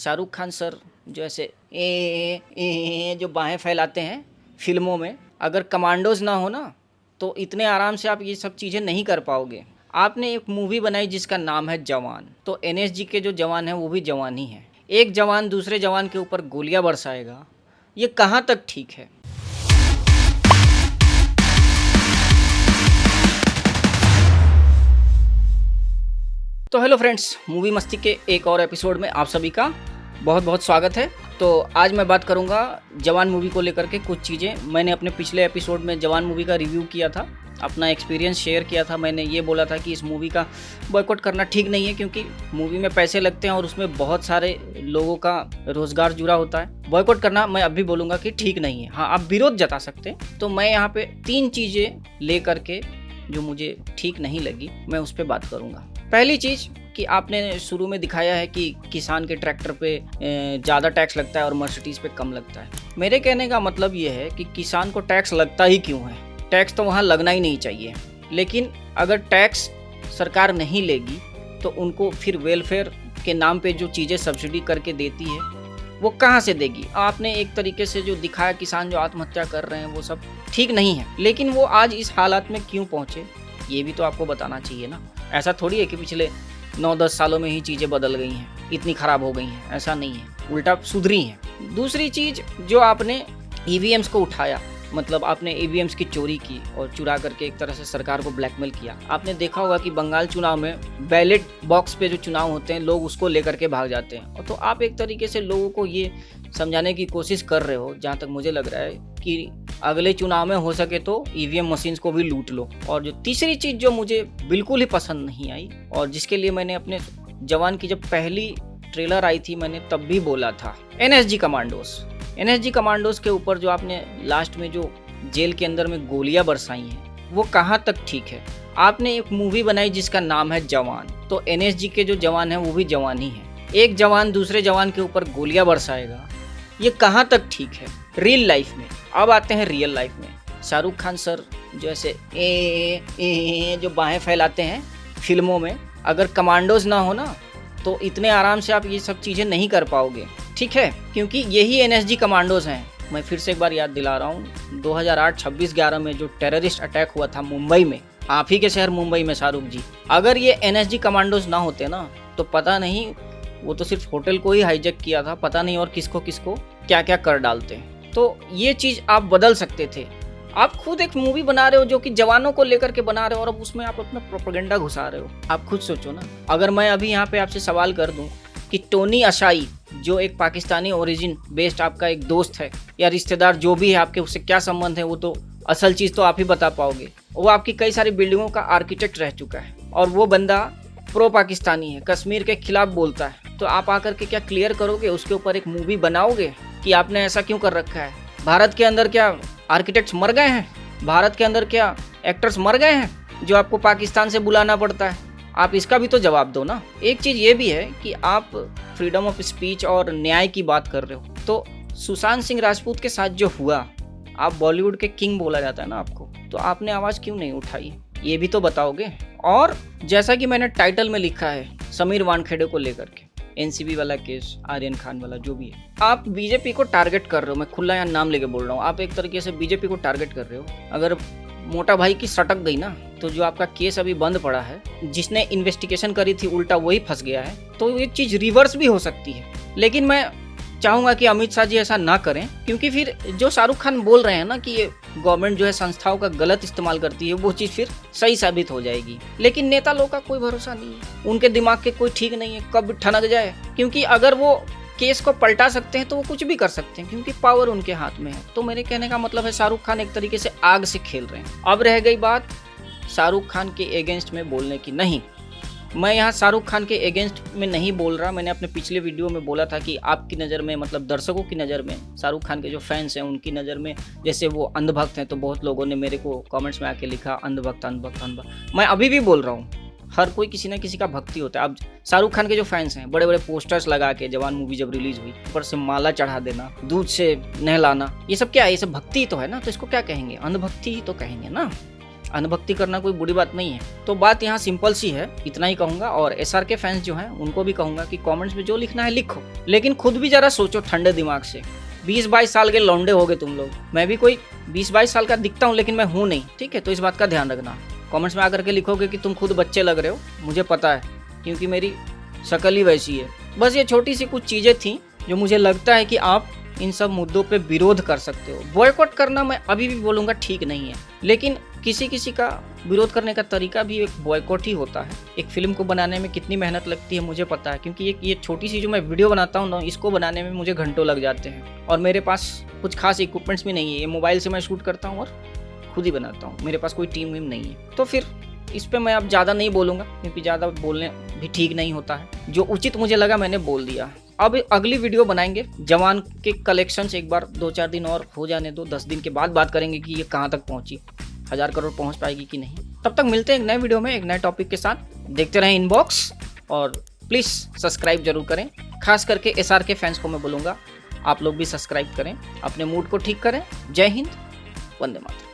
Shahrukh Khan sir जो ऐसे जो बाहें फैलाते हैं फिल्मों में, अगर कमांडोज ना हो ना तो इतने आराम से आप ये सब चीज़ें नहीं कर पाओगे। आपने एक मूवी बनाई जिसका नाम है जवान, तो एनएसजी के जो जवान हैं वो भी जवान ही हैं। एक जवान दूसरे जवान के ऊपर गोलियां बरसाएगा, ये कहाँ तक ठीक है? तो हेलो फ्रेंड्स, मूवी मस्ती के एक और एपिसोड में आप सभी का बहुत बहुत स्वागत है। तो आज मैं बात करूंगा जवान मूवी को लेकर के कुछ चीज़ें। मैंने अपने पिछले एपिसोड में जवान मूवी का रिव्यू किया था, अपना एक्सपीरियंस शेयर किया था। मैंने ये बोला था कि इस मूवी का बॉयकॉट करना ठीक नहीं है, क्योंकि मूवी में पैसे लगते हैं और उसमें बहुत सारे लोगों का रोज़गार जुड़ा होता है। बॉयकॉट करना मैं अब भी बोलूँगा कि ठीक नहीं है। हाँ, आप विरोध जता सकते हैं। तो मैं यहाँ पे 3 चीज़ें ले करके जो मुझे ठीक नहीं लगी, मैं उस पर बात करूँगा। पहली चीज़ कि आपने शुरू में दिखाया है कि किसान के ट्रैक्टर पे ज़्यादा टैक्स लगता है और मर्सिडीज़ पे कम लगता है। मेरे कहने का मतलब ये है कि किसान को टैक्स लगता ही क्यों है? टैक्स तो वहाँ लगना ही नहीं चाहिए। लेकिन अगर टैक्स सरकार नहीं लेगी तो उनको फिर वेलफेयर के नाम पे जो चीज़ें सब्सिडी करके देती है वो कहाँ से देगी? आपने एक तरीके से जो दिखाया, किसान जो आत्महत्या कर रहे हैं वो सब ठीक नहीं है, लेकिन वो आज इस हालात में क्यों पहुँचे ये भी तो आपको बताना चाहिए ना। ऐसा थोड़ी है कि पिछले 9-10 सालों में ही चीज़ें बदल गई हैं, इतनी ख़राब हो गई हैं, ऐसा नहीं है, उल्टा सुधरी हैं। दूसरी चीज़ जो आपने ईवीएम्स को उठाया, मतलब आपने ईवीएम्स की चोरी की और चुरा करके एक तरह से सरकार को ब्लैकमेल किया। आपने देखा होगा कि बंगाल चुनाव में बैलेट बॉक्स पे जो चुनाव होते हैं लोग उसको लेकर के भाग जाते हैं। तो आप एक तरीके से लोगों को ये समझाने की कोशिश कर रहे हो, जहाँ तक मुझे लग रहा है, कि अगले चुनाव में हो सके तो ईवीएम मशीन्स को भी लूट लो। और जो तीसरी चीज़ जो मुझे बिल्कुल ही पसंद नहीं आई और जिसके लिए मैंने अपने जवान की जब पहली ट्रेलर आई थी मैंने तब भी बोला था, एनएसजी कमांडोज के ऊपर जो आपने लास्ट में जो जेल के अंदर में गोलियां बरसाई हैं वो कहाँ तक ठीक है? आपने एक मूवी बनाई जिसका नाम है जवान, तो एनएसजी के जो जवान हैं वो भी जवान ही हैं। एक जवान दूसरे जवान के ऊपर गोलियां बरसाएगा, ये कहाँ तक ठीक है रियल लाइफ में? अब आते हैं रियल लाइफ में। शाहरुख खान सर जो ऐसे जो बाहें फैलाते हैं फिल्मों में, अगर कमांडोज ना हो ना तो इतने आराम से आप ये सब चीज़ें नहीं कर पाओगे, ठीक है? क्योंकि यही एनएसजी कमांडोज हैं। मैं फिर से एक बार याद दिला रहा हूँ, 2008 26/11 में जो टेररिस्ट अटैक हुआ था मुंबई में, आप ही के शहर मुंबई में शाहरुख जी, अगर ये एनएसजी कमांडोज ना होते ना तो पता नहीं, वो तो सिर्फ होटल को ही हाईजैक किया था, पता नहीं और किसको किसको क्या क्या कर डालते हैं। तो ये चीज़ आप बदल सकते थे। आप खुद एक मूवी बना रहे हो जो कि जवानों को लेकर के बना रहे हो और अब उसमें आप अपना प्रोपेगेंडा घुसा रहे हो। आप खुद सोचो ना, अगर मैं अभी यहाँ पे आपसे सवाल कर दूं कि टोनी अशाई जो एक पाकिस्तानी ओरिजिन बेस्ड आपका एक दोस्त है या रिश्तेदार जो भी है आपके, उससे क्या संबंध है, वो तो असल चीज़ तो आप ही बता पाओगे। वो आपकी कई सारी बिल्डिंगों का आर्किटेक्ट रह चुका है और वो बंदा प्रो पाकिस्तानी है, कश्मीर के खिलाफ बोलता है। तो आप आकर के क्या क्लियर करोगे, उसके ऊपर एक मूवी बनाओगे कि आपने ऐसा क्यों कर रखा है? भारत के अंदर क्या आर्किटेक्ट्स मर गए हैं? भारत के अंदर क्या एक्टर्स मर गए हैं जो आपको पाकिस्तान से बुलाना पड़ता है? आप इसका भी तो जवाब दो ना। एक चीज़ ये भी है कि आप फ्रीडम ऑफ स्पीच और न्याय की बात कर रहे हो, तो सुशांत सिंह राजपूत के साथ जो हुआ, आप बॉलीवुड के किंग बोला जाता है ना आपको, तो आपने आवाज़ क्यों नहीं उठाई, ये भी तो बताओगे। और जैसा कि मैंने टाइटल में लिखा है, समीर वानखेड़े को लेकर के एनसीबी वाला केस, आर्यन खान वाला जो भी है, आप बीजेपी को टारगेट कर रहे हो। मैं खुला यहाँ नाम लेके बोल रहा हूँ, आप एक तरीके से बीजेपी को टारगेट कर रहे हो। अगर मोटा भाई की सटक गई ना तो जो आपका केस अभी बंद पड़ा है, जिसने इन्वेस्टिगेशन करी थी उल्टा वही फंस गया है, तो ये चीज़ रिवर्स भी हो सकती है। लेकिन मैं चाहूँगा कि अमित शाह जी ऐसा ना करें, क्योंकि फिर जो शाहरुख खान बोल रहे हैं ना कि ये गवर्नमेंट जो है संस्थाओं का गलत इस्तेमाल करती है, वो चीज़ फिर सही साबित हो जाएगी। लेकिन नेता लोग का कोई भरोसा नहीं है, उनके दिमाग के कोई ठीक नहीं है, कब ठनक जाए। क्योंकि अगर वो केस को पलटा सकते हैं तो वो कुछ भी कर सकते हैं, क्योंकि पावर उनके हाथ में है। तो मेरे कहने का मतलब है शाहरुख खान एक तरीके से आग से खेल रहे हैं। अब रह गई बात शाहरुख खान के अगेंस्ट में बोलने की, नहीं, मैं यहाँ शाहरुख खान के अगेंस्ट में नहीं बोल रहा। मैंने अपने पिछले वीडियो में बोला था कि आपकी नज़र में, मतलब दर्शकों की नज़र में, शाहरुख खान के जो फैंस हैं उनकी नज़र में जैसे वो अंधभक्त हैं, तो बहुत लोगों ने मेरे को कमेंट्स में आके लिखा अंधभक्त अंधभक्त अंधभक्त। मैं अभी भी बोल रहा हूँ, हर कोई किसी न किसी का भक्ति होता है। अब शाहरुख खान के जो फैंस हैं, बड़े बड़े पोस्टर्स लगा के, जवान मूवी जब रिलीज हुई, ऊपर से माला चढ़ा देना, दूध से नहलाना, ये सब क्या है? ये सब भक्ति तो है ना, तो इसको क्या कहेंगे? अंधभक्ति ही तो कहेंगे ना। अनभक्ति करना कोई बुरी बात नहीं है। तो बात यहाँ सिंपल सी है, इतना ही कहूँगा। और SRK फैंस जो हैं उनको भी कहूँगा कि कमेंट्स में जो लिखना है लिखो, लेकिन खुद भी जरा सोचो ठंडे दिमाग से। 20-22 साल के लौंडे हो गए तुम लोग। मैं भी कोई 20-22 साल का दिखता हूँ, लेकिन मैं हूँ नहीं, ठीक है? तो इस बात का ध्यान रखना। कमेंट्स में आकर के लिखोगे कि तुम खुद बच्चे लग रहे हो, मुझे पता है, क्योंकि मेरी शक्ल ही वैसी है। बस ये छोटी सी कुछ चीज़ें थी जो मुझे लगता है कि आप इन सब मुद्दों पे विरोध कर सकते हो। बॉयकॉट करना मैं अभी भी बोलूँगा ठीक नहीं है, लेकिन किसी किसी का विरोध करने का तरीका भी एक बॉयकॉट ही होता है। एक फिल्म को बनाने में कितनी मेहनत लगती है मुझे पता है, क्योंकि ये छोटी सी जो मैं वीडियो बनाता हूँ ना, इसको बनाने में मुझे घंटों लग जाते हैं। और मेरे पास कुछ खास इक्विपमेंट्स भी नहीं है, ये मोबाइल से मैं शूट करता हूँ और खुद ही बनाता हूँ, मेरे पास कोई टीम वीम नहीं है। तो फिर इस पर मैं अब ज़्यादा नहीं बोलूँगा, क्योंकि ज़्यादा बोलने भी ठीक नहीं होता है। जो उचित मुझे लगा मैंने बोल दिया। अब अगली वीडियो बनाएंगे जवान के कलेक्शंस, एक बार 2-4 दिन और हो जाने दो, 10 दिन के बाद बात करेंगे कि ये कहाँ तक पहुँची, 1000 करोड़ पहुँच पाएगी कि नहीं। तब तक मिलते हैं एक नए वीडियो में एक नए टॉपिक के साथ। देखते रहें इनबॉक्स, और प्लीज़ सब्सक्राइब जरूर करें। खास करके SRK फैंस को मैं बोलूँगा, आप लोग भी सब्सक्राइब करें, अपने मूड को ठीक करें। जय हिंद, वंदे मातरम।